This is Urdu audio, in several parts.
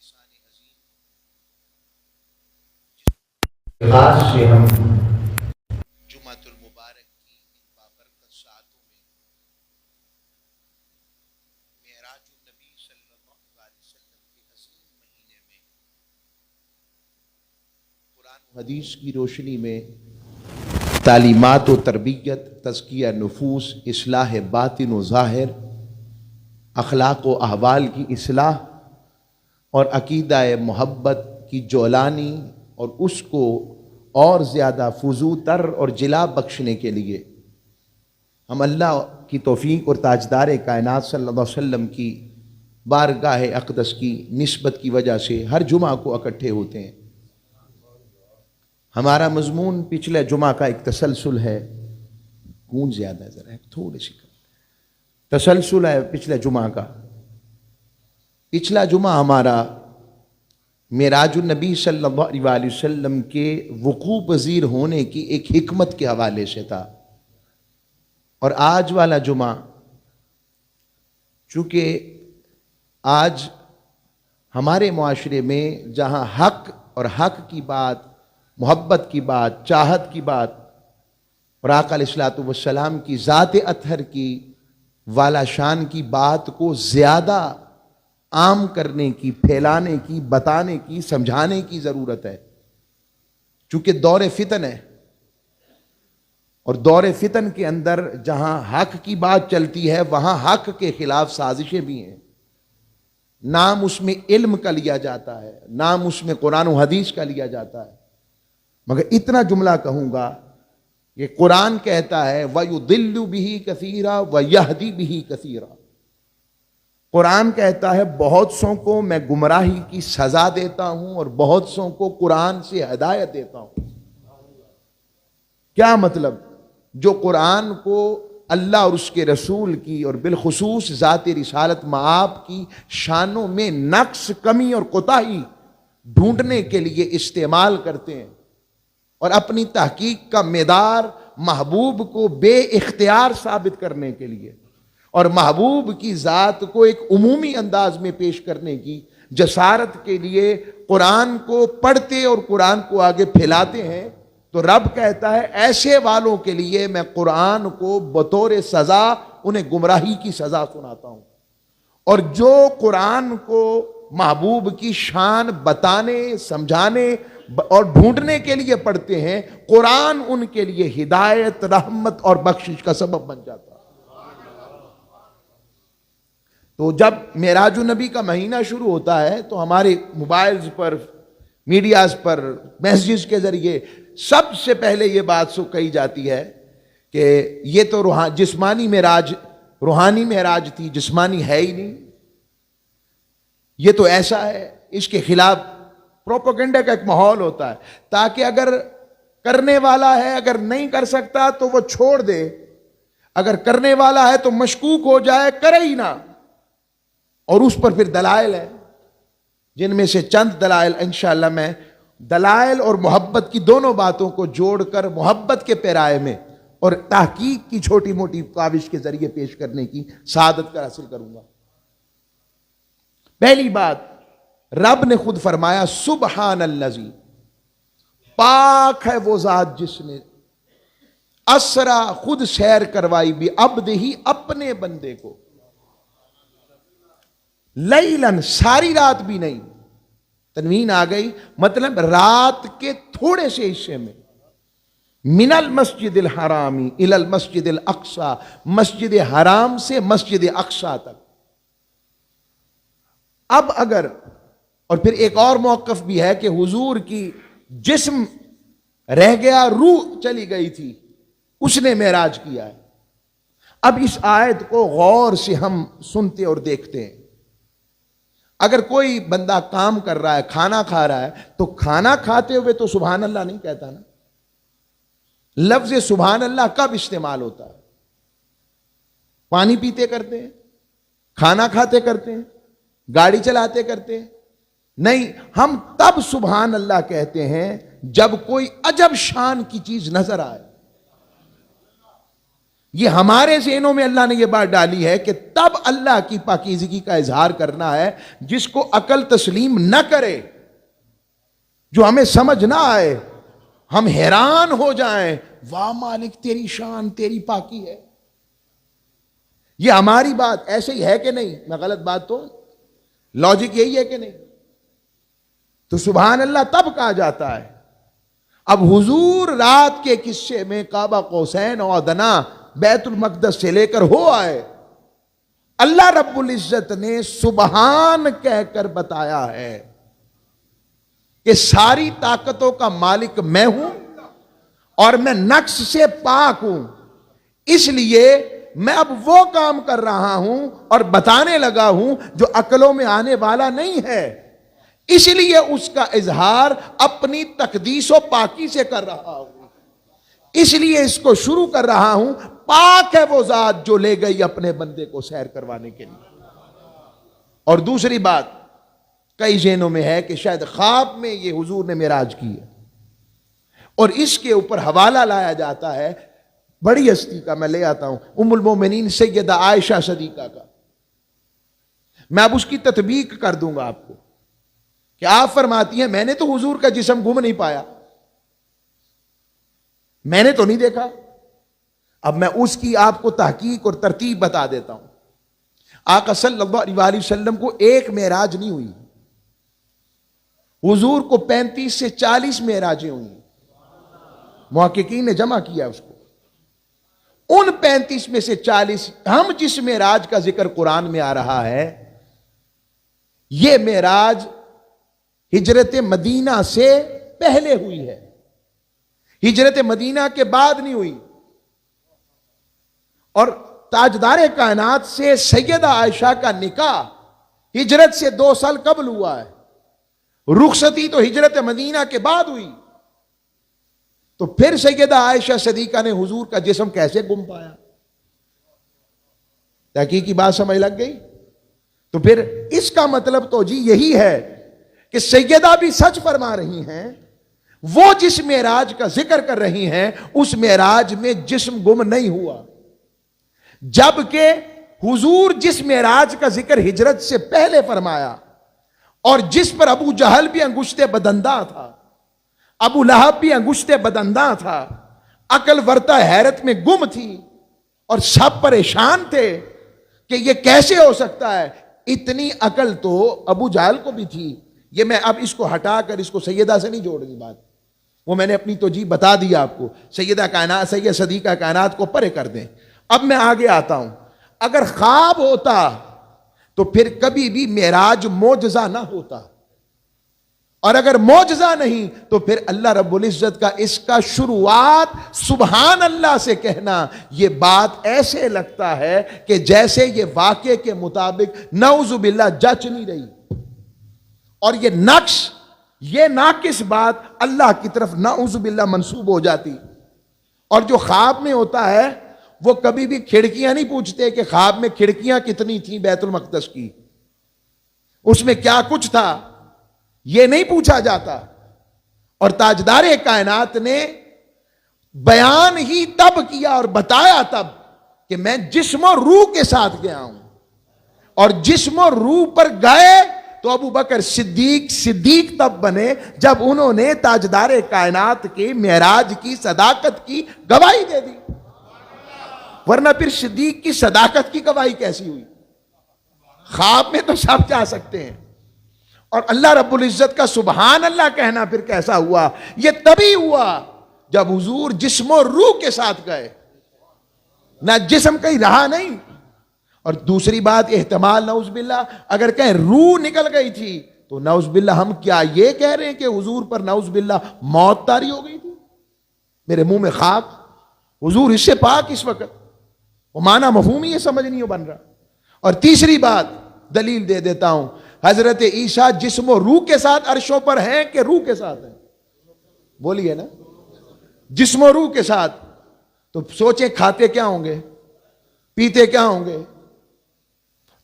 احسان عظیم خاص سے ہم جمعۃ المبارک کی ان بابرکت ساعتوں میں معراج النبی صلی اللہ علیہ وسلم کے حسین مہینے میں قرآن و حدیث کی روشنی میں تعلیمات و تربیت، تزکیہ نفوس، اصلاح باطن و ظاہر، اخلاق و احوال کی اصلاح اور عقیدہ محبت کی جولانی اور اس کو اور زیادہ فضو تر اور جلا بخشنے کے لیے ہم اللہ کی توفیق اور تاجدار کائنات صلی اللہ علیہ وسلم کی بارگاہ اقدس کی نسبت کی وجہ سے ہر جمعہ کو اکٹھے ہوتے ہیں۔ ہمارا مضمون پچھلے جمعہ کا ایک تسلسل ہے، گونج زیادہ ہے، ذرا تھوڑی سی تسلسل ہے پچھلے جمعہ کا۔ پچھلا جمعہ ہمارا معراج النبی صلی اللہ علیہ وسلم کے وقوع پذیر ہونے کی ایک حکمت کے حوالے سے تھا، اور آج والا جمعہ چونکہ آج ہمارے معاشرے میں جہاں حق اور حق کی بات، محبت کی بات، چاہت کی بات اور آقا علیہ الصلوۃ والسلام کی ذات اطہر کی والا شان کی بات کو زیادہ عام کرنے کی، پھیلانے کی، بتانے کی، سمجھانے کی ضرورت ہے، چونکہ دور فتن ہے، اور دور فتن کے اندر جہاں حق کی بات چلتی ہے وہاں حق کے خلاف سازشیں بھی ہیں۔ نام اس میں علم کا لیا جاتا ہے، نام اس میں قرآن و حدیث کا لیا جاتا ہے، مگر اتنا جملہ کہوں گا کہ قرآن کہتا ہے وَيُضِلُّ بِهِ كَثِيرًا وَيَهْدِي بِهِ كَثِيرًا۔ قرآن کہتا ہے بہت سوں کو میں گمراہی کی سزا دیتا ہوں اور بہت سوں کو قرآن سے ہدایت دیتا ہوں۔ کیا مطلب؟ جو قرآن کو اللہ اور اس کے رسول کی اور بالخصوص ذات رسالت مآب کی شانوں میں نقص، کمی اور کوتاہی ڈھونڈنے کے لیے استعمال کرتے ہیں، اور اپنی تحقیق کا معیار محبوب کو بے اختیار ثابت کرنے کے لیے اور محبوب کی ذات کو ایک عمومی انداز میں پیش کرنے کی جسارت کے لیے قرآن کو پڑھتے اور قرآن کو آگے پھیلاتے ہیں، تو رب کہتا ہے ایسے والوں کے لیے میں قرآن کو بطور سزا انہیں گمراہی کی سزا سناتا ہوں، اور جو قرآن کو محبوب کی شان بتانے، سمجھانے اور ڈھونڈنے کے لیے پڑھتے ہیں، قرآن ان کے لیے ہدایت، رحمت اور بخشش کا سبب بن جاتا ہے۔ تو جب معراج النبی کا مہینہ شروع ہوتا ہے تو ہمارے موبائلز پر، میڈیاز پر، میسیجز کے ذریعے سب سے پہلے یہ بات سو کہی جاتی ہے کہ یہ تو جسمانی معراج، روحانی معراج تھی، جسمانی ہے ہی نہیں، یہ تو ایسا ہے۔ اس کے خلاف پروپیگنڈا کا ایک ماحول ہوتا ہے، تاکہ اگر کرنے والا ہے اگر نہیں کر سکتا تو وہ چھوڑ دے، اگر کرنے والا ہے تو مشکوک ہو جائے، کرے ہی نہ۔ اور اس پر پھر دلائل ہے، جن میں سے چند دلائل انشاءاللہ میں دلائل اور محبت کی دونوں باتوں کو جوڑ کر محبت کے پیرائے میں اور تحقیق کی چھوٹی موٹی کاوش کے ذریعے پیش کرنے کی سعادت کا حاصل کروں گا۔ پہلی بات، رب نے خود فرمایا سبحان الذی، پاک ہے وہ ذات جس نے اسرا، خود سیر کروائی بھی عبدہ، اپنے بندے کو، لیلاً، ساری رات بھی نہیں، تنوین آ گئی، مطلب رات کے تھوڑے سے حصے میں، من المسجد الحرام الی المسجد الاقصی، مسجد حرام سے مسجد اقصی تک۔ اب اگر، اور پھر ایک اور موقف بھی ہے کہ حضور کی جسم رہ گیا، روح چلی گئی تھی، اس نے معراج کیا ہے۔ اب اس آیت کو غور سے ہم سنتے اور دیکھتے ہیں۔ اگر کوئی بندہ کام کر رہا ہے، کھانا کھا رہا ہے، تو کھانا کھاتے ہوئے تو سبحان اللہ نہیں کہتا نا۔ لفظ سبحان اللہ کب استعمال ہوتا ہے؟ پانی پیتے کرتے ہیں، کھانا کھاتے کرتے ہیں، گاڑی چلاتے کرتے ہیں؟ نہیں، ہم تب سبحان اللہ کہتے ہیں جب کوئی عجب شان کی چیز نظر آئے، یہ ہمارے ذہنوں میں اللہ نے یہ بات ڈالی ہے کہ تب اللہ کی پاکیزگی کا اظہار کرنا ہے جس کو عقل تسلیم نہ کرے، جو ہمیں سمجھ نہ آئے، ہم حیران ہو جائیں، واہ مالک تیری شان، تیری پاکی ہے۔ یہ ہماری بات ایسے ہی ہے کہ نہیں؟ میں غلط بات تو لاجک یہی ہے کہ نہیں؟ تو سبحان اللہ تب کہا جاتا ہے۔ اب حضور رات کے قصے میں کعبہ قوسین اور ادنا بیت المقدس سے لے کر ہو آئے، اللہ رب العزت نے سبحان کہہ کر بتایا ہے کہ ساری طاقتوں کا مالک میں ہوں اور میں نقص سے پاک ہوں، اس لیے میں اب وہ کام کر رہا ہوں اور بتانے لگا ہوں جو عقلوں میں آنے والا نہیں ہے، اس لیے اس کا اظہار اپنی تقدیس و پاکی سے کر رہا ہوں، اس لیے اس کو شروع کر رہا ہوں۔ پاک ہے وہ ذات جو لے گئی اپنے بندے کو سیر کروانے کے لیے۔ اور دوسری بات کئی ذہنوں میں ہے کہ شاید خواب میں یہ حضور نے معراج کی ہے، اور اس کے اوپر حوالہ لایا جاتا ہے بڑی ہستی کا، میں لے آتا ہوں ام المومنین سیدہ عائشہ صدیقہ کا۔ میں اب اس کی تطبیق کر دوں گا آپ کو کہ آپ فرماتی ہیں میں نے تو حضور کا جسم گم نہیں پایا، میں نے تو نہیں دیکھا۔ اب میں اس کی آپ کو تحقیق اور ترتیب بتا دیتا ہوں۔ آقا صلی اللہ علیہ وسلم کو ایک معراج نہیں ہوئی، حضور کو 35 سے 40 معراجیں ہوئی، محققین نے جمع کیا اس کو۔ ان 35 میں سے 40 ہم جس معراج کا ذکر قرآن میں آ رہا ہے، یہ معراج ہجرت مدینہ سے پہلے ہوئی ہے، ہجرت مدینہ کے بعد نہیں ہوئی۔ اور تاجدار کائنات سے سیدہ عائشہ کا نکاح ہجرت سے 2 سال قبل ہوا ہے، رخصتی تو ہجرت مدینہ کے بعد ہوئی، تو پھر سیدہ عائشہ صدیقہ نے حضور کا جسم کیسے گم پایا؟ تحقیقی بات سمجھ لگ گئی؟ تو پھر اس کا مطلب تو جی یہی ہے کہ سیدہ بھی سچ فرما رہی ہیں، وہ جس معراج کا ذکر کر رہی ہیں اس معراج میں جسم گم نہیں ہوا، جبکہ حضور جس معراج کا ذکر ہجرت سے پہلے فرمایا اور جس پر ابو جہل بھی انگشت بدنداں تھا، ابو لہب بھی انگشت بدنداں تھا، عقل ورتا حیرت میں گم تھی اور سب پریشان تھے کہ یہ کیسے ہو سکتا ہے۔ اتنی عقل تو ابو جہل کو بھی تھی۔ یہ میں اب اس کو ہٹا کر اس کو سیدہ سے نہیں جوڑنی بات، وہ میں نے اپنی توجیہ بتا دیا آپ کو۔ سیدہ کائنات سید صدیقہ کائنات کو پرے کر دیں۔ اب میں آگے آتا ہوں، اگر خواب ہوتا تو پھر کبھی بھی معراج معجزہ نہ ہوتا، اور اگر معجزہ نہیں تو پھر اللہ رب العزت کا اس کا شروعات سبحان اللہ سے کہنا، یہ بات ایسے لگتا ہے کہ جیسے یہ واقعے کے مطابق نعوذ باللہ جچ نہیں رہی، اور یہ نقش، یہ ناقص بات اللہ کی طرف نعوذ باللہ منسوب ہو جاتی۔ اور جو خواب میں ہوتا ہے وہ کبھی بھی کھڑکیاں نہیں پوچھتے کہ خواب میں کھڑکیاں کتنی تھیں بیت المقدس کی، اس میں کیا کچھ تھا، یہ نہیں پوچھا جاتا۔ اور تاجدار کائنات نے بیان ہی تب کیا اور بتایا تب کہ میں جسم و روح کے ساتھ گیا ہوں، اور جسم و روح پر گئے تو ابو بکر صدیق تب بنے جب انہوں نے تاجدار کائنات کے معراج کی صداقت کی گواہی دے دی، ورنہ پھر صدیق کی صداقت کی گواہی کیسی ہوئی؟ خواب میں تو سب جا سکتے ہیں، اور اللہ رب العزت کا سبحان اللہ کہنا پھر کیسا ہوا؟ یہ تبھی ہوا جب حضور جسم و روح کے ساتھ گئے، نہ جسم کہیں رہا نہیں۔ اور دوسری بات احتمال نعوذ باللہ اگر کہیں روح نکل گئی تھی تو نعوذ باللہ ہم کیا یہ کہہ رہے ہیں کہ حضور پر نعوذ باللہ موت طاری ہو گئی تھی؟ میرے منہ میں خاک، حضور اس سے پاک اس وقت، وہ معنی مفہوم ہی یہ سمجھ نہیں بن رہا۔ اور تیسری بات دلیل دے دیتا ہوں، حضرت عیسیٰ جسم و روح کے ساتھ عرشوں پر ہیں کہ روح کے ساتھ ہیں؟ بولیے نا، جسم و روح کے ساتھ، تو سوچیں کھاتے کیا ہوں گے، پیتے کیا ہوں گے؟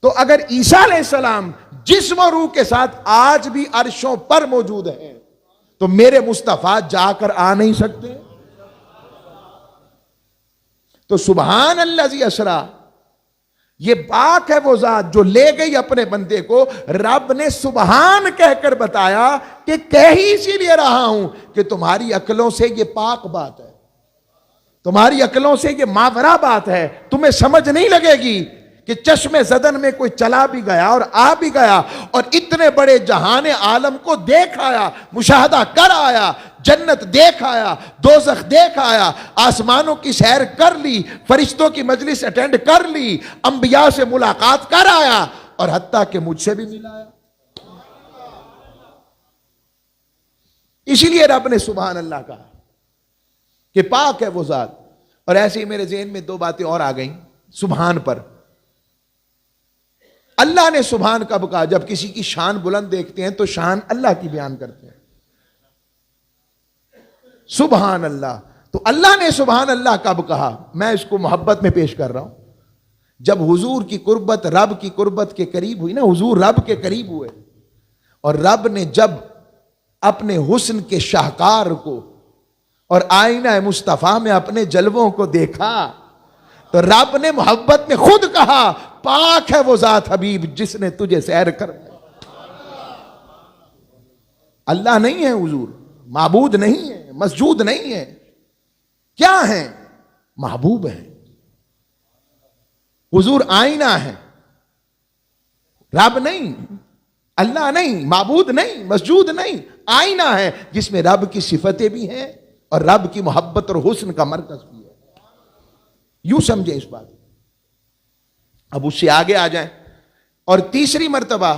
تو اگر عیسیٰ علیہ السلام جسم و روح کے ساتھ آج بھی عرشوں پر موجود ہیں تو میرے مصطفیٰ جا کر آ نہیں سکتے؟ تو سبحان الذی اسرا، یہ پاک ہے وہ ذات جو لے گئی اپنے بندے کو. رب نے سبحان کہہ کر بتایا کہ کہہ ہی اسی لیے رہا ہوں کہ تمہاری عقلوں سے یہ پاک بات ہے، تمہاری عقلوں سے یہ ماورا بات ہے. تمہیں سمجھ نہیں لگے گی کہ چشم زدن میں کوئی چلا بھی گیا اور آ بھی گیا اور اتنے بڑے جہان عالم کو دیکھ آیا، مشاہدہ کر آیا، جنت دیکھ آیا، دوزخ دیکھ آیا، آسمانوں کی سیر کر لی، فرشتوں کی مجلس اٹینڈ کر لی، انبیاء سے ملاقات کر آیا، اور حتیٰ کہ مجھ سے بھی ملایا. اسی لیے رب نے سبحان اللہ کہا کہ پاک ہے وہ ذات. اور ایسے ہی میرے ذہن میں دو باتیں اور آ گئیں سبحان پر. اللہ نے سبحان کب کہا؟ جب کسی کی شان بلند دیکھتے ہیں تو شان اللہ کی بیان کرتے ہیں. سبحان اللہ. تو اللہ نے سبحان اللہ کب کہا؟ میں اس کو محبت میں پیش کر رہا ہوں. جب حضور کی قربت رب کی قربت کے قریب ہوئی نا، حضور رب کے قریب ہوئے، اور رب نے جب اپنے حسن کے شاہکار کو اور آئینہ مصطفیٰ میں اپنے جلووں کو دیکھا تو رب نے محبت میں خود کہا پاک ہے وہ ذات حبیب جس نے تجھے سیر کروائی. اللہ نہیں ہے حضور، معبود نہیں ہے، مسجود نہیں ہے. کیا ہیں؟ محبوب ہیں. حضور آئینہ ہے، رب نہیں، اللہ نہیں، معبود نہیں، مسجود نہیں، آئینہ ہے جس میں رب کی صفتیں بھی ہیں اور رب کی محبت اور حسن کا مرکز بھی ہے. یوں سمجھے اس بات. اب اس سے آگے آ جائیں. اور تیسری مرتبہ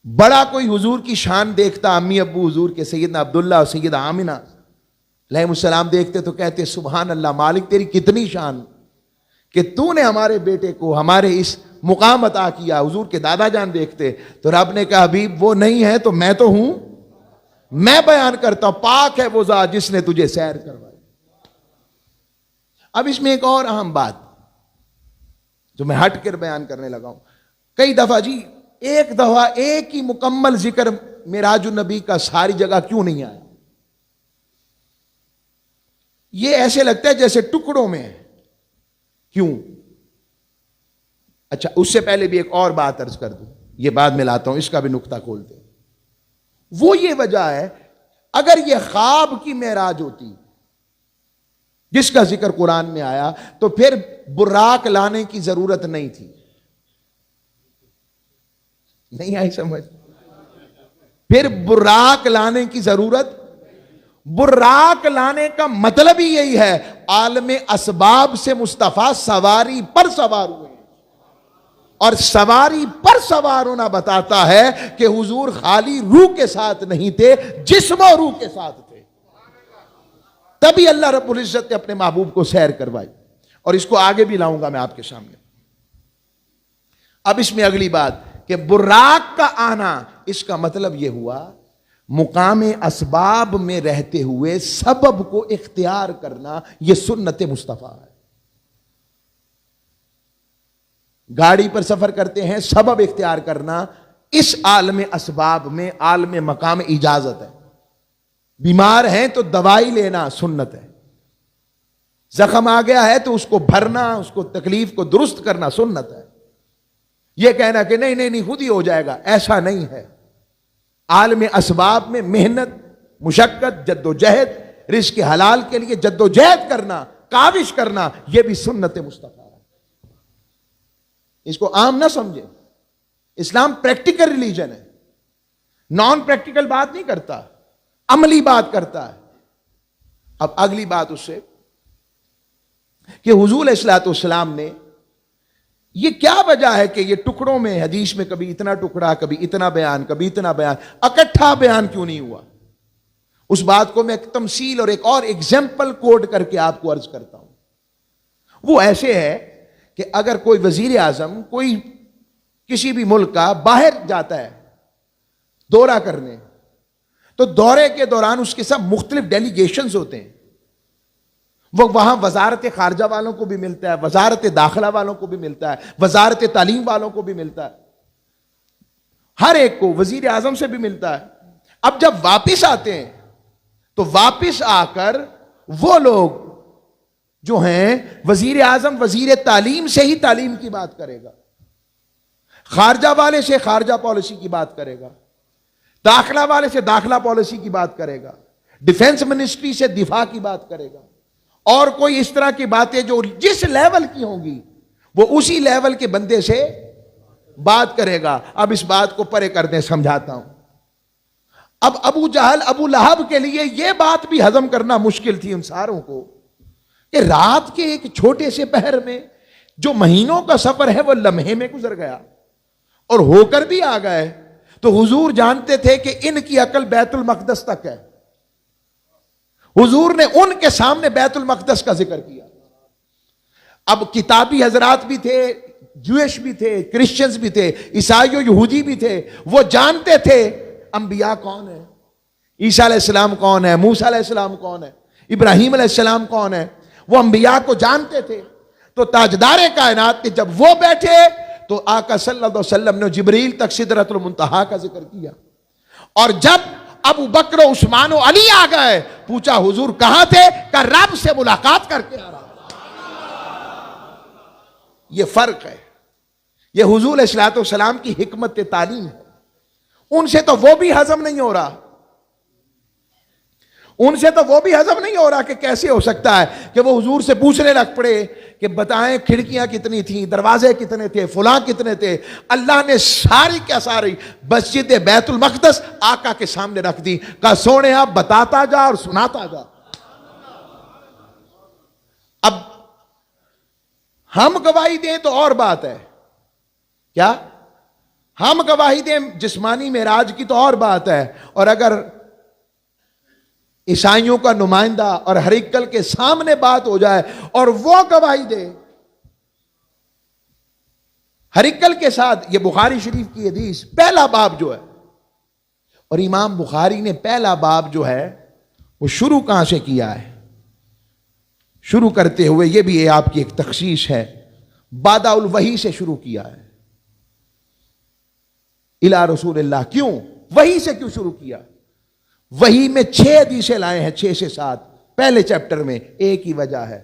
بڑا کوئی حضور کی شان دیکھتا، امی ابو حضور کے سیدنا عبداللہ اور سیدہ آمنہ علیہ السلام دیکھتے تو کہتے سبحان اللہ، مالک تیری کتنی شان کہ تو نے ہمارے بیٹے کو ہمارے اس مقام عطا کیا. حضور کے دادا جان دیکھتے تو رب نے کہا حبیب وہ نہیں ہے تو میں تو ہوں، میں بیان کرتا ہوں پاک ہے وہ ذات جس نے تجھے سیر کروائی. اب اس میں ایک اور اہم بات جو میں ہٹ کر بیان کرنے لگا ہوں. کئی دفعہ جی ایک دفعہ ایک ہی مکمل ذکر معراج النبی کا ساری جگہ کیوں نہیں آیا؟ یہ ایسے لگتا ہے جیسے ٹکڑوں میں ہے. کیوں؟ اچھا اس سے پہلے بھی ایک اور بات عرض کر دوں، یہ بعد میں لاتا ہوں، اس کا بھی نقطہ کھولتے ہیں. وہ یہ وجہ ہے اگر یہ خواب کی معراج ہوتی جس کا ذکر قرآن میں آیا تو پھر براق لانے کی ضرورت نہیں تھی. نہیں آئی سمجھ؟ پھر براق لانے کی ضرورت، براق لانے کا مطلب ہی یہی ہے عالم اسباب سے مصطفیٰ سواری پر سوار ہوئے، اور سواری پر سوار ہونا بتاتا ہے کہ حضور خالی روح کے ساتھ نہیں تھے، جسم و روح کے ساتھ تھے. تبھی اللہ رب العزت نے اپنے محبوب کو سیر کروائی. اور اس کو آگے بھی لاؤں گا میں آپ کے سامنے. اب اس میں اگلی بات کہ براق کا آنا، اس کا مطلب یہ ہوا مقام اسباب میں رہتے ہوئے سبب کو اختیار کرنا، یہ سنت مصطفیٰ ہے. گاڑی پر سفر کرتے ہیں، سبب اختیار کرنا اس عالم اسباب میں عالم مقام اجازت ہے. بیمار ہیں تو دوائی لینا سنت ہے. زخم آ گیا ہے تو اس کو بھرنا، اس کو تکلیف کو درست کرنا سنت ہے. یہ کہنا کہ نہیں نہیں نہیں خود ہی ہو جائے گا، ایسا نہیں ہے. عالم اسباب میں محنت، مشقت، جد و جہد، رزق حلال کے لیے جد و جہد کرنا، کاوش کرنا، یہ بھی سنت مصطفیٰ ہے. اس کو عام نہ سمجھے. اسلام پریکٹیکل ریلیجن ہے، نان پریکٹیکل بات نہیں کرتا، عملی بات کرتا ہے. اب اگلی بات اس سے کہ حضور علیہ الصلوۃ والسلام نے یہ کیا وجہ ہے کہ یہ ٹکڑوں میں حدیث میں کبھی اتنا ٹکڑا، کبھی اتنا بیان، کبھی اتنا بیان، اکٹھا بیان کیوں نہیں ہوا؟ اس بات کو میں ایک تمثیل اور ایک اور ایگزامپل کوٹ کر کے آپ کو عرض کرتا ہوں. وہ ایسے ہے کہ اگر کوئی وزیر اعظم کوئی کسی بھی ملک کا باہر جاتا ہے دورہ کرنے، تو دورے کے دوران اس کے ساتھ مختلف ڈیلیگیشنز ہوتے ہیں. وہ وہاں وزارت خارجہ والوں کو بھی ملتا ہے، وزارت داخلہ والوں کو بھی ملتا ہے، وزارت تعلیم والوں کو بھی ملتا ہے، ہر ایک کو، وزیر اعظم سے بھی ملتا ہے. اب جب واپس آتے ہیں تو واپس آ کر وہ لوگ جو ہیں وزیر اعظم وزیر تعلیم سے ہی تعلیم کی بات کرے گا، خارجہ والے سے خارجہ پالیسی کی بات کرے گا، داخلہ والے سے داخلہ پالیسی کی بات کرے گا، ڈیفنس منسٹری سے دفاع کی بات کرے گا، اور کوئی اس طرح کی باتیں جو جس لیول کی ہوں گی وہ اسی لیول کے بندے سے بات کرے گا۔ اب اس بات کو پرے کر دیں، سمجھاتا ہوں۔ اب ابو جہل ابو لہب کے لیے یہ بات بھی ہضم کرنا مشکل تھی ان ساروں کو کہ رات کے ایک چھوٹے سے پہر میں جو مہینوں کا سفر ہے وہ لمحے میں گزر گیا اور ہو کر بھی آ گئے۔ تو حضور جانتے تھے کہ ان کی عقل بیت المقدس تک ہے۔ حضور نے ان کے سامنے بیت المقدس کا ذکر کیا۔ اب کتابی حضرات بھی تھے، جویش بھی تھے، کرسچنز بھی تھے، عیسائی و یہودی بھی تھے، وہ جانتے تھے انبیاء کون ہے، عیسیٰ علیہ السلام کون ہے، موسیٰ علیہ السلام کون ہے، ابراہیم علیہ السلام کون ہے، وہ انبیاء کو جانتے تھے۔ تو تاجدار کائنات کے جب وہ بیٹھے تو آقا صلی اللہ علیہ وسلم نے جبریل تک سدرۃ المنتہا کا ذکر کیا، اور جب ابو بکر و عثمان و علی آ گئے پوچھا حضور کہاں تھے؟ کہ رب سے ملاقات کر کے آ رہا۔ یہ فرق ہے، یہ حضور علیہ الصلوۃ والسلام کی حکمت تعلیم ہے۔ ان سے تو وہ بھی ہضم نہیں ہو رہا، ان سے تو وہ بھی ہضم نہیں ہو رہا کہ کیسے ہو سکتا ہے کہ وہ حضور سے پوچھنے لگ پڑے کہ بتائیں کھڑکیاں کتنی تھیں، دروازے کتنے تھے، فلاں کتنے تھے۔ اللہ نے ساری کیا ساری مسجد بیت المقدس آقا کے سامنے رکھ دی، کہا سونے آپ بتاتا جا اور سناتا جا۔ اب ہم گواہی دیں تو اور بات ہے، کیا ہم گواہی دیں جسمانی معراج کی تو اور بات ہے، اور اگر عیسائیوں کا نمائندہ اور ہرکل کے سامنے بات ہو جائے اور وہ گواہی دے ہرکل کے ساتھ، یہ بخاری شریف کی حدیث پہلا باب جو ہے، اور امام بخاری نے پہلا باب جو ہے وہ شروع کہاں سے کیا ہے؟ شروع کرتے ہوئے یہ بھی آپ کی ایک تخصیص ہے، بادہ الوحی سے شروع کیا ہے، الی رسول اللہ۔ کیوں وحی سے کیوں شروع کیا؟ وحی میں 6 حدیثیں لائے ہیں، 6 سے 7 پہلے چیپٹر میں، ایک ہی وجہ ہے،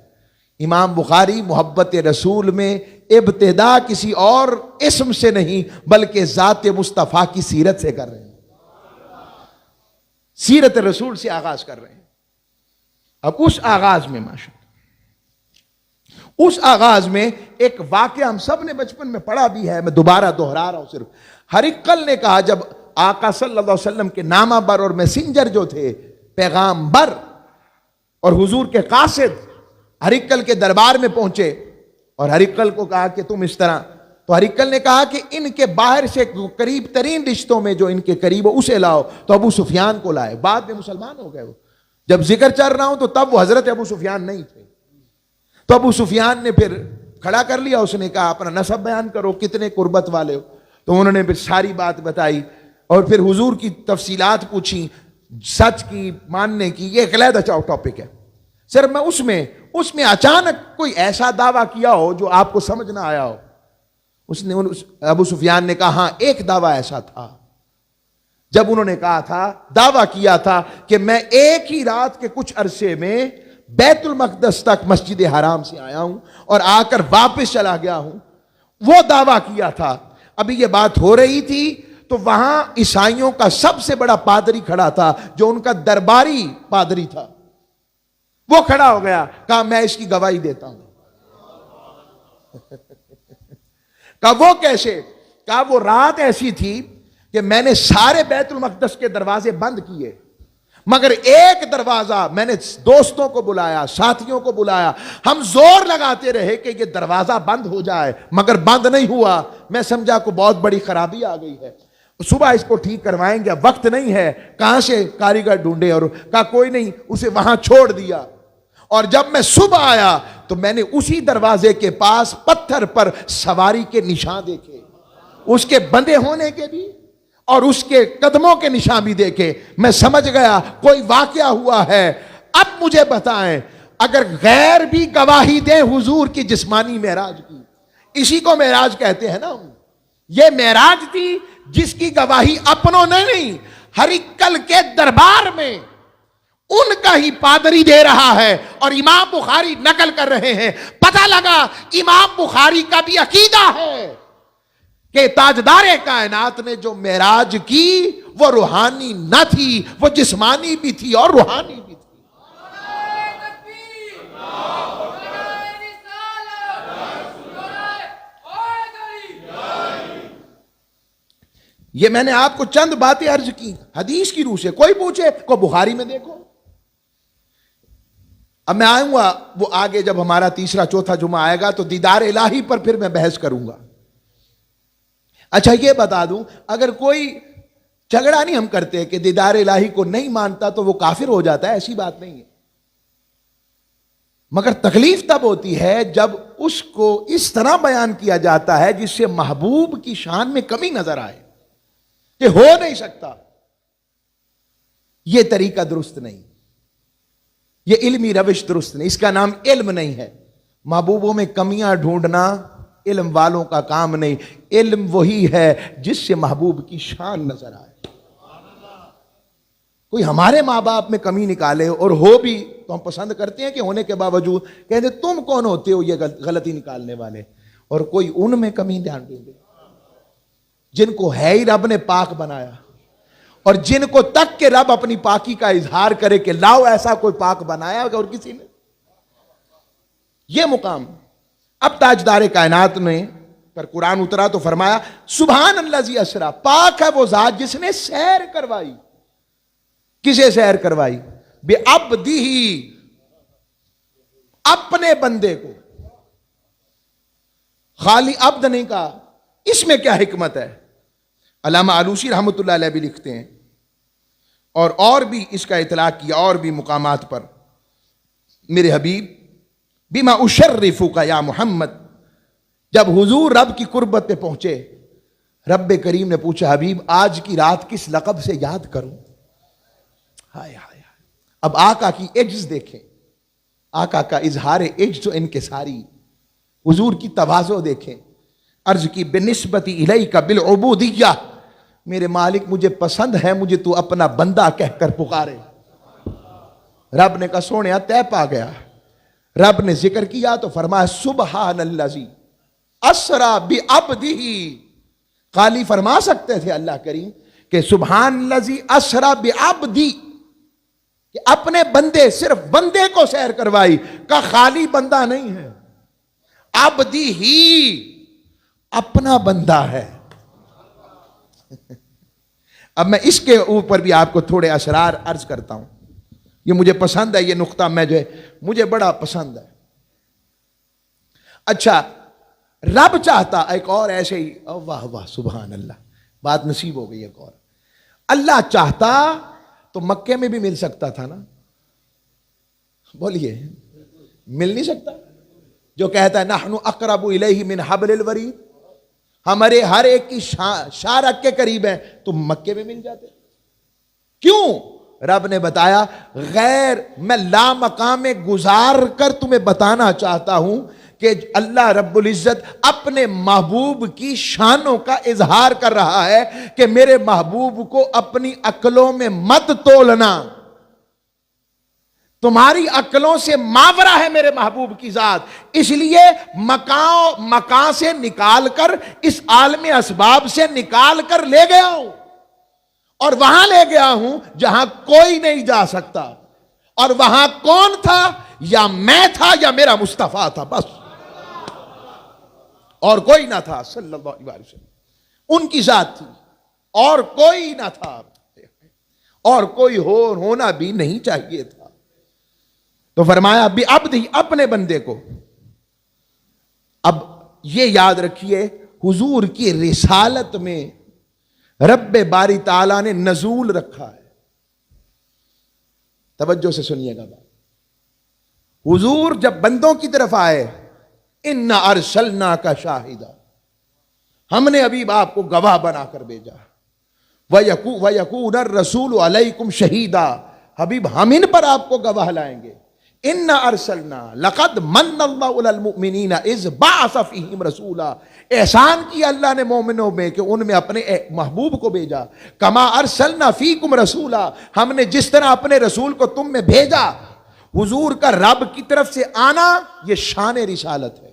امام بخاری محبت رسول میں ابتدا کسی اور اسم سے نہیں بلکہ ذات مصطفیٰ کی سیرت سے کر رہے ہیں، سیرت رسول سے آغاز کر رہے ہیں۔ اب اس آغاز میں ماشاءاللہ، اس آغاز میں ایک واقعہ ہم سب نے بچپن میں پڑھا بھی ہے، میں دوبارہ دہرا رہا ہوں صرف۔ ہرقل نے کہا جب آقا صلی اللہ علیہ وسلم کے نامہ بر اور میسنجر جو تھے، پیغامبر اور حضور کے قاصد ہرقل کے دربار میں پہنچے اور ہرقل کو کہا کہ تم اس طرح، تو ہرقل نے کہا کہ ان کے باہر سے قریب ترین رشتوں میں جو ان کے قریب ہو اسے لاؤ، تو ابو سفیان کو لائے، بعد میں مسلمان ہو گئے وہ۔ جب ذکر چل رہا ہوں تو تب وہ حضرت ابو سفیان نہیں تھے، تو ابو سفیان نے پھر کھڑا کر لیا، اس نے کہا اپنا نسب بیان کرو، کتنے قربت والے ہو، تو انہوں نے پھر ساری بات بتائی اور پھر حضور کی تفصیلات پوچھی، سچ کی، ماننے کی۔ یہ ایک علیحدہ ٹاپک ہے، صرف میں اس میں اچانک کوئی ایسا دعویٰ کیا ہو جو آپ کو سمجھ نہ آیا ہو۔ ابو سفیان نے کہا ہاں ایک دعویٰ ایسا تھا، جب انہوں نے کہا تھا، دعویٰ کیا تھا کہ میں ایک ہی رات کے کچھ عرصے میں بیت المقدس تک مسجد حرام سے آیا ہوں اور آ کر واپس چلا گیا ہوں، وہ دعویٰ کیا تھا۔ ابھی یہ بات ہو رہی تھی تو وہاں عیسائیوں کا سب سے بڑا پادری کھڑا تھا جو ان کا درباری پادری تھا، وہ کھڑا ہو گیا، کہا میں اس کی گواہی دیتا ہوں۔ کہا وہ کیسے؟ کہا وہ رات ایسی تھی کہ میں نے سارے بیت المقدس کے دروازے بند کیے، مگر ایک دروازہ میں نے دوستوں کو بلایا، ساتھیوں کو بلایا، ہم زور لگاتے رہے کہ یہ دروازہ بند ہو جائے مگر بند نہیں ہوا۔ میں سمجھا کو بہت بڑی خرابی آ گئی ہے، صبح اس کو ٹھیک کروائیں گے، وقت نہیں ہے، کہاں سے کاریگر ڈھونڈے، اور کہا کوئی نہیں، اسے وہاں چھوڑ دیا۔ اور جب میں صبح آیا تو میں نے اسی دروازے کے پاس پتھر پر سواری کے نشان دیکھے، اس کے بندے ہونے کے بھی اور اس کے قدموں کے نشان بھی دیکھے۔ میں سمجھ گیا کوئی واقعہ ہوا ہے۔ اب مجھے بتائیں، اگر غیر بھی گواہی دیں حضور کی جسمانی معراج کی، اسی کو معراج کہتے ہیں نا، یہ معراج تھی جس کی گواہی اپنوں نے نہیں، ہرقل کے دربار میں ان کا ہی پادری دے رہا ہے اور امام بخاری نقل کر رہے ہیں. پتہ لگا امام بخاری کا بھی عقیدہ ہے کہ تاجدار کائنات نے جو معراج کی وہ روحانی نہ تھی، وہ جسمانی بھی تھی اور روحانی بھی تھی. یہ میں نے آپ کو چند باتیں عرض کی حدیث کی روح سے. کوئی پوچھے کو بخاری میں دیکھو. اب میں آؤں گا وہ آگے جب ہمارا تیسرا چوتھا جمعہ آئے گا تو دیدار الہی پر پھر میں بحث کروں گا. اچھا یہ بتا دوں، اگر کوئی جھگڑا نہیں ہم کرتے کہ دیدار الہی کو نہیں مانتا تو وہ کافر ہو جاتا ہے، ایسی بات نہیں ہے. مگر تکلیف تب ہوتی ہے جب اس کو اس طرح بیان کیا جاتا ہے جس سے محبوب کی شان میں کمی نظر آئے کہ ہو نہیں سکتا. یہ طریقہ درست نہیں، یہ علمی روش درست نہیں، اس کا نام علم نہیں ہے. محبوبوں میں کمیاں ڈھونڈنا علم والوں کا کام نہیں. علم وہی ہے جس سے محبوب کی شان نظر آئے. کوئی ہمارے ماں باپ میں کمی نکالے اور ہو بھی تو ہم پسند کرتے ہیں کہ ہونے کے باوجود کہتے تم کون ہوتے ہو یہ غلطی نکالنے والے. اور کوئی ان میں کمی دھیان دیں گے جن کو ہے ہی رب نے پاک بنایا، اور جن کو تک کہ رب اپنی پاکی کا اظہار کرے کہ لاؤ ایسا کوئی پاک بنایا اور کسی نے. یہ مقام اب تاجدار کائنات نے پر قرآن اترا تو فرمایا سبحان الذی اسرا، پاک ہے وہ ذات جس نے سیر کروائی. کسے سیر کروائی؟ بے عبدہ، اپنے بندے کو. خالی عبد نہیں کہا. اس میں کیا حکمت ہے؟ علامہ آلوسی رحمۃ اللہ علیہ بھی لکھتے ہیں اور بھی اس کا اطلاق کیا اور بھی مقامات پر. میرے حبیب بما اشرفک یا محمد، جب حضور رب کی قربت پہ پہنچے رب کریم نے پوچھا حبیب آج کی رات کس لقب سے یاد کروں؟ ہائے ہائے. اب آقا کی عجز دیکھیں، آقا کا اظہار عجز و انکساری، حضور کی تواضع دیکھیں. عرض کی بنسبت الیک بالعبودیہ، میرے مالک مجھے پسند ہے مجھے تو اپنا بندہ کہہ کر پکارے. رب نے کہا سونے طے پا گیا. رب نے ذکر کیا تو فرمایا سبحان الذی اسرا بعبدہ. خالی فرما سکتے تھے اللہ کریم کہ سبحان الذی اسرا بعبدی، کہ اپنے بندے، صرف بندے کو سیر کروائی. کا خالی بندہ نہیں ہے، عبدی ہی اپنا بندہ ہے. اب میں اس کے اوپر بھی آپ کو تھوڑے اسرار عرض کرتا ہوں. یہ مجھے پسند ہے، یہ نقطہ میں جو ہے مجھے بڑا پسند ہے. اچھا رب چاہتا ایک اور ایسے ہی، واہ واہ سبحان اللہ، بات نصیب ہو گئی. ایک اور اللہ چاہتا تو مکے میں بھی مل سکتا تھا نا. بولیے مل نہیں سکتا؟ جو کہتا ہے نحن اقرب الیہ من حبل الورید، ہمارے ہر ایک کی شارک کے قریب ہے، تو مکے میں مل جاتے. کیوں؟ رب نے بتایا غیر میں لا مقام گزار کر تمہیں بتانا چاہتا ہوں کہ اللہ رب العزت اپنے محبوب کی شانوں کا اظہار کر رہا ہے کہ میرے محبوب کو اپنی عقلوں میں مت تولنا. تمہاری عقلوں سے ماورا ہے میرے محبوب کی ذات، اس لیے مکان سے نکال کر، اس عالم اسباب سے نکال کر لے گیا ہوں، اور وہاں لے گیا ہوں جہاں کوئی نہیں جا سکتا. اور وہاں کون تھا؟ یا میں تھا یا میرا مصطفیٰ تھا، بس اور کوئی نہ تھا. صلی اللہ علیہ وسلم ان کی ذات تھی اور کوئی نہ تھا، اور کوئی ہونا بھی نہیں چاہیے تھا. تو فرمایا بعبدہ، اپنے بندے کو. اب یہ یاد رکھیے حضور کی رسالت میں رب باری تعالیٰ نے نزول رکھا ہے. توجہ سے سنیے گا بات. حضور جب بندوں کی طرف آئے اِنَّا أَرْسَلْنَاكَ شَاهِدًا، ہم نے ابھی آپ کو گواہ بنا کر بھیجا. وَيَكُونَ الرَّسُولُ عَلَيْكُمْ شَهِيدًا، حبیب ہم ان پر آپ کو گواہ لائیں گے انا ارسلنا لقد من اللہ علی المؤمنین اذ بعث فیہم رسولا، احسان کیا اللہ نے مومنوں میں کہ ان میں اپنے محبوب کو بھیجا، کما ارسلنا فیکم رسولا، ہم نے جس طرح اپنے رسول کو تم میں بھیجا۔ حضور کا رب کی طرف سے آنا یہ شان رسالت ہے،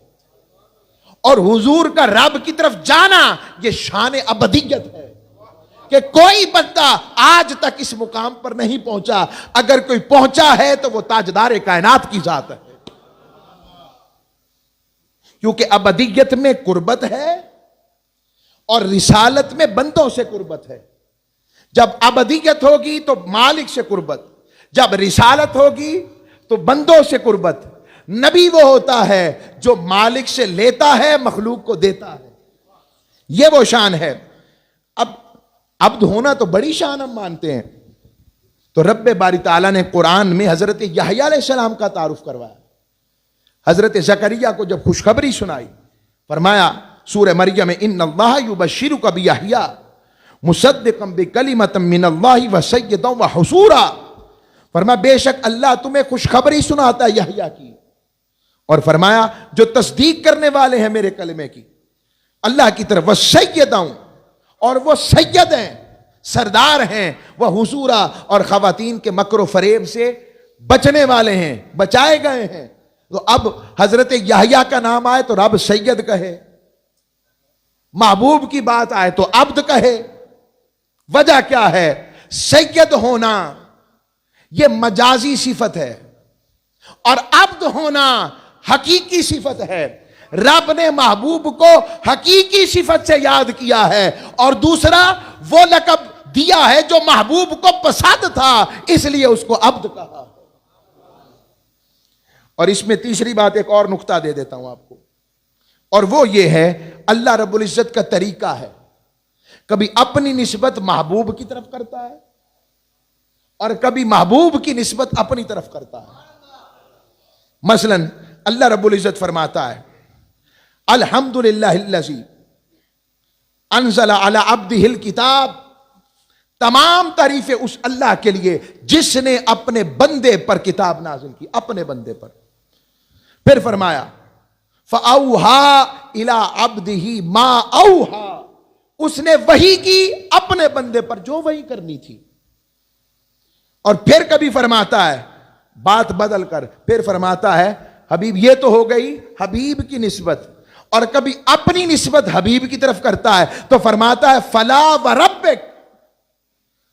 اور حضور کا رب کی طرف جانا یہ شان ابدیت ہے، کہ کوئی بندہ آج تک اس مقام پر نہیں پہنچا، اگر کوئی پہنچا ہے تو وہ تاجدار کائنات کی ذات ہے، کیونکہ ابدیت میں قربت ہے اور رسالت میں بندوں سے قربت ہے۔ جب ابدیت ہوگی تو مالک سے قربت، جب رسالت ہوگی تو بندوں سے قربت۔ نبی وہ ہوتا ہے جو مالک سے لیتا ہے، مخلوق کو دیتا ہے، یہ وہ شان ہے۔ اب عبد ہونا تو بڑی شان ہم مانتے ہیں، تو رب باری تعالیٰ نے قرآن میں حضرت یحییٰ علیہ السلام کا تعارف کروایا۔ حضرت زکریا کو جب خوشخبری سنائی، فرمایا سورہ مریم میں ان اللہ یبشرک بیحییٰ مصدقا بکلمۃ من اللہ وسیدا وحصورا، فرمایا بے شک اللہ تمہیں خوشخبری سناتا ہے یحییٰ کی، اور فرمایا جو تصدیق کرنے والے ہیں میرے کلمے کی اللہ کی طرف، وسیدا، اور وہ سید ہیں، سردار ہیں، وہ حصورا، اور خواتین کے مکر و فریب سے بچنے والے ہیں، بچائے گئے ہیں۔ تو اب حضرت یحییٰ کا نام آئے تو رب سید کہے، محبوب کی بات آئے تو عبد کہے، وجہ کیا ہے؟ سید ہونا یہ مجازی صفت ہے، اور عبد ہونا حقیقی صفت ہے۔ رب نے محبوب کو حقیقی صفت سے یاد کیا ہے، اور دوسرا وہ لقب دیا ہے جو محبوب کو پسند تھا، اس لیے اس کو عبد کہا۔ اور اس میں تیسری بات ایک اور نقطہ دے دیتا ہوں آپ کو، اور وہ یہ ہے اللہ رب العزت کا طریقہ ہے، کبھی اپنی نسبت محبوب کی طرف کرتا ہے اور کبھی محبوب کی نسبت اپنی طرف کرتا ہے۔ مثلا اللہ رب العزت فرماتا ہے الحمدللہ الذی انزل علی عبدہ الکتاب، تمام تعریفیں اس اللہ کے لیے جس نے اپنے بندے پر کتاب نازل کی، اپنے بندے پر۔ پھر فرمایا فَأَوْحَا إِلَىٰ عَبْدِهِ مَا أَوْحَا، اس نے وحی کی اپنے بندے پر جو وحی کرنی تھی۔ اور پھر کبھی فرماتا ہے بات بدل کر، پھر فرماتا ہے حبیب، یہ تو ہو گئی حبیب کی نسبت، اور کبھی اپنی نسبت حبیب کی طرف کرتا ہے تو فرماتا ہے فلا وربک،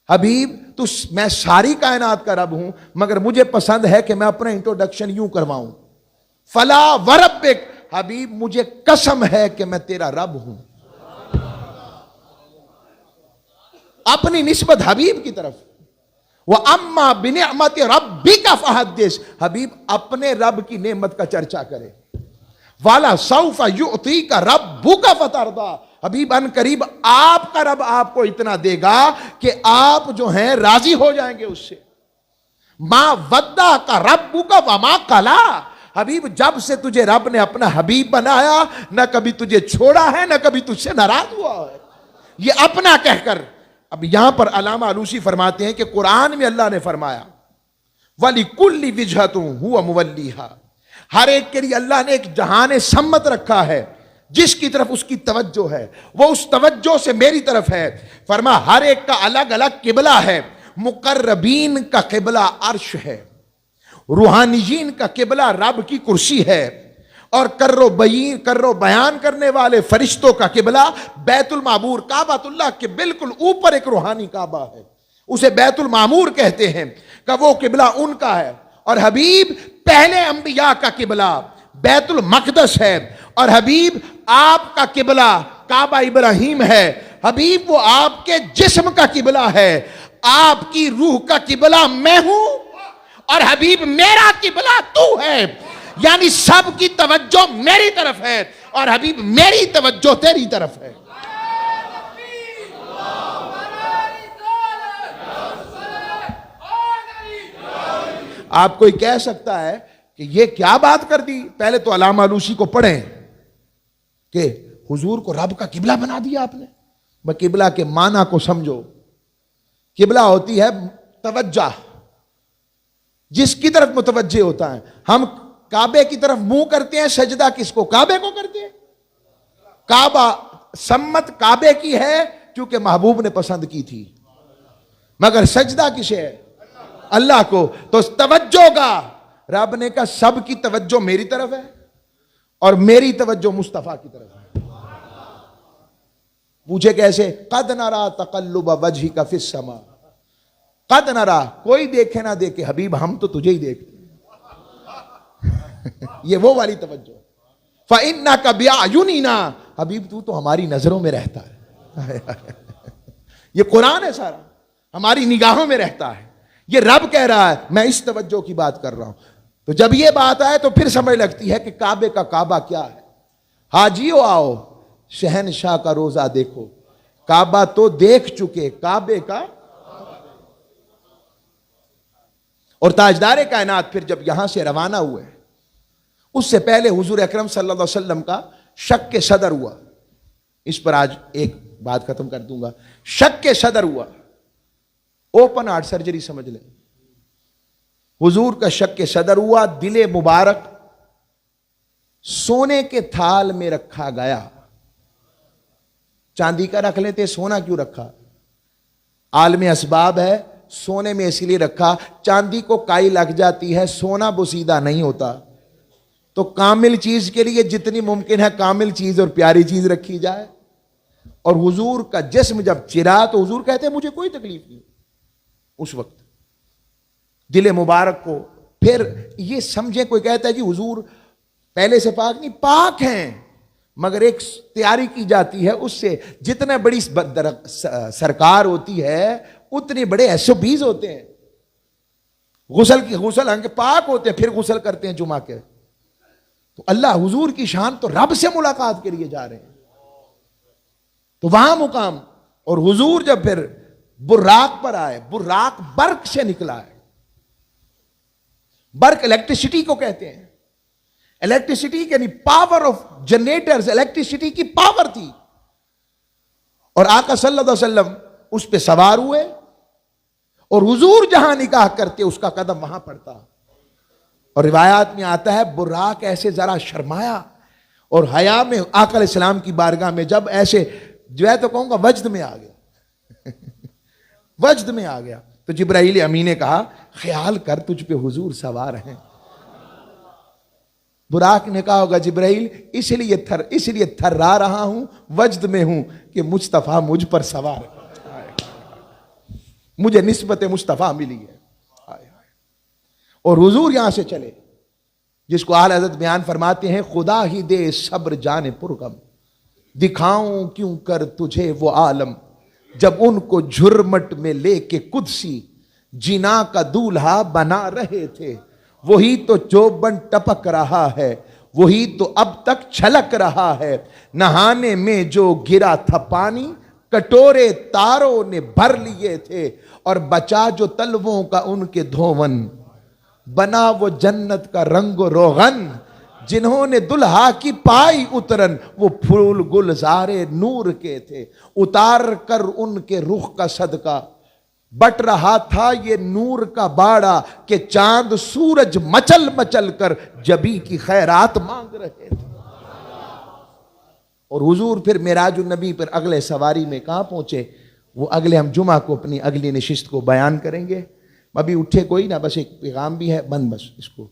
حبیب تو میں ساری کائنات کا رب ہوں، مگر مجھے پسند ہے کہ میں اپنا انٹروڈکشن یوں کرواؤں، فلا وربک، حبیب مجھے قسم ہے کہ میں تیرا رب ہوں، اپنی نسبت حبیب کی طرف۔ وَأَمَّا بِنِعْمَةِ رَبِّكَ فَحَدِّثْ، حبیب اپنے رب کی نعمت کا چرچا کرے۔ وَلَا سَوْفَ يُعْطِيكَ رَبُّكَ فَتَرْضَىٰ، حبیب ان قریب آپ کا رب آپ کو اتنا دے گا کہ آپ جو ہیں راضی ہو جائیں گے اس سے۔ مَا وَدَّعَكَ رَبُّكَ وَمَا قَلَىٰ، حبیب جب سے تجھے رب نے اپنا حبیب بنایا، نہ کبھی تجھے چھوڑا ہے نہ کبھی تجھ سے ناراض ہوا ہے، یہ اپنا کہہ کر۔ اب یہاں پر علامہ علوسی فرماتے ہیں کہ قرآن میں اللہ نے فرمایا وَلِكُلِّ وِجْهَةٌ هُوَ مُوَلِّيهَا، ہر ایک کے لیے اللہ نے ایک جہان سمت رکھا ہے جس کی طرف اس کی توجہ ہے، وہ اس توجہ سے میری طرف ہے۔ فرما ہر ایک کا الگ الگ قبلہ ہے، مقربین کا قبلہ عرش ہے، روحانیین کا قبلہ رب کی کرسی ہے، اور کرو بیان کرنے والے فرشتوں کا قبلہ بیت المعمور، کعبۃ اللہ کے بالکل اوپر ایک روحانی کعبہ ہے، اسے بیت المعمور کہتے ہیں، کہ وہ قبلہ ان کا ہے۔ اور حبیب پہلے انبیاء کا قبلہ بیت المقدس ہے، اور حبیب آپ کا قبلہ کعبہ ابراہیم ہے، حبیب وہ آپ کے جسم کا قبلہ ہے، آپ کی روح کا قبلہ میں ہوں، اور حبیب میرا قبلہ تو ہے، یعنی سب کی توجہ میری طرف ہے، اور حبیب میری توجہ تیری طرف ہے۔ آپ کوئی کہہ سکتا ہے کہ یہ کیا بات کر دی؟ پہلے تو علامہ علوسی کو پڑھیں کہ حضور کو رب کا قبلہ بنا دیا آپ نے۔ میں قبلہ کے معنی کو سمجھو، قبلہ ہوتی ہے توجہ، جس کی طرف متوجہ ہوتا ہے. ہم کعبے کی طرف منہ کرتے ہیں, سجدہ کس کو؟ کعبے کو کرتے ہیں. کعبہ سمت کعبے کی ہے کیونکہ محبوب نے پسند کی تھی, مگر سجدہ کسے ہے؟ اللہ کو. تو توجہ کا رب نے کہا سب کی توجہ میری طرف ہے اور میری توجہ مصطفیٰ کی طرف ہے. پوچھے کیسے؟ قد نرا تقلب وجهک فی السماء. قد نرا, کوئی دیکھے نہ دیکھے حبیب ہم تو تجھے ہی دیکھتے ہیں. یہ وہ والی توجہ. فإنک بأعیننا, حبیب تو ہماری نظروں میں رہتا ہے. یہ قرآن ہے سارا, ہماری نگاہوں میں رہتا ہے. یہ رب کہہ رہا ہے, میں اس توجہ کی بات کر رہا ہوں. تو جب یہ بات آئے تو پھر سمجھ لگتی ہے کہ کعبے کا کعبہ کیا ہے. حاجیو آؤ, شہنشاہ کا روزہ دیکھو. کعبہ تو دیکھ چکے, کعبے کا. اور تاجدار کائنات پھر جب یہاں سے روانہ ہوئے, اس سے پہلے حضور اکرم صلی اللہ علیہ وسلم کا شک کے صدر ہوا. اس پر آج ایک بات ختم کر دوں گا. شک کے صدر ہوا, اوپن ہارٹ سرجری سمجھ لیں. حضور کا شک کے صدر ہوا, دل مبارک سونے کے تھال میں رکھا گیا. چاندی کا رکھ لیتے, سونا کیوں رکھا؟ عالم اسباب ہے, سونے میں اس لیے رکھا, چاندی کو کائی لگ جاتی ہے, سونا بوسیدہ نہیں ہوتا. تو کامل چیز کے لیے جتنی ممکن ہے کامل چیز اور پیاری چیز رکھی جائے. اور حضور کا جسم جب چرا تو حضور کہتے ہیں مجھے کوئی تکلیف نہیں. اس وقت دل مبارک کو پھر یہ سمجھے, کوئی کہتا ہے جی حضور پہلے سے پاک نہیں, پاک ہیں, مگر ایک تیاری کی جاتی ہے اس سے. جتنا بڑی سرکار ہوتی ہے اتنے بڑے SOPs ہوتے ہیں. غسل ہم کے پاک ہوتے ہیں, پھر غسل کرتے ہیں جمعہ کے. تو اللہ حضور کی شان تو رب سے ملاقات کے لیے جا رہے ہیں, تو وہاں مقام. اور حضور جب پھر براق پر آئے, براق برق سے نکلا ہے. برق الیکٹریسٹی کو کہتے ہیں. الیکٹریسٹی یعنی پاور آف جنریٹرز, الیکٹریسٹی کی پاور تھی. اور آقا صلی اللہ علیہ وسلم اس پہ سوار ہوئے, اور حضور جہاں نکاح کرتے اس کا قدم وہاں پڑتا. اور روایات میں آتا ہے براق ایسے ذرا شرمایا, اور حیا میں آقا علیہ السلام کی بارگاہ میں جب ایسے جو ہے تو کہوں گا وجد میں آ گیا. وجد میں آ گیا. تو جبرائیل امین نے کہا خیال کر تجھ پہ حضور سوار ہیں. براق نے کہا ہوگا جبرائیل اس لیے تھرا رہا ہوں, وجد میں ہوں کہ مصطفیٰ مجھ پر سوار ہے, مجھے نسبت مصطفیٰ ملی ہے. اور حضور یہاں سے چلے, جس کو اعلیٰ حضرت بیان فرماتے ہیں خدا ہی دے صبر جانے پرغم, دکھاؤں کیوں کر تجھے وہ عالم, جب ان کو جھرمٹ میں لے کے قدسی جنا کا دولہا بنا رہے تھے. وہی تو چوبن ٹپک رہا ہے, وہی تو اب تک چھلک رہا ہے. نہانے میں جو گرا تھا پانی, کٹورے تاروں نے بھر لیے تھے. اور بچا جو تلووں کا ان کے دھون, بنا وہ جنت کا رنگ و روغن. جنہوں نے دلہا کی پائی اترن, وہ پھول گلزارے نور کے تھے. اتار کر ان کے رخ کا صدقہ بٹ رہا تھا یہ نور کا باڑا, کہ چاند سورج مچل مچل کر جبی کی خیرات مانگ رہے تھے. اور حضور پھر معراج النبی پر اگلے سواری میں کہاں پہنچے, وہ اگلے ہم جمعہ کو اپنی اگلی نشست کو بیان کریں گے. ابھی اٹھے کوئی نہ, بس ایک پیغام بھی ہے, بند بس اس کو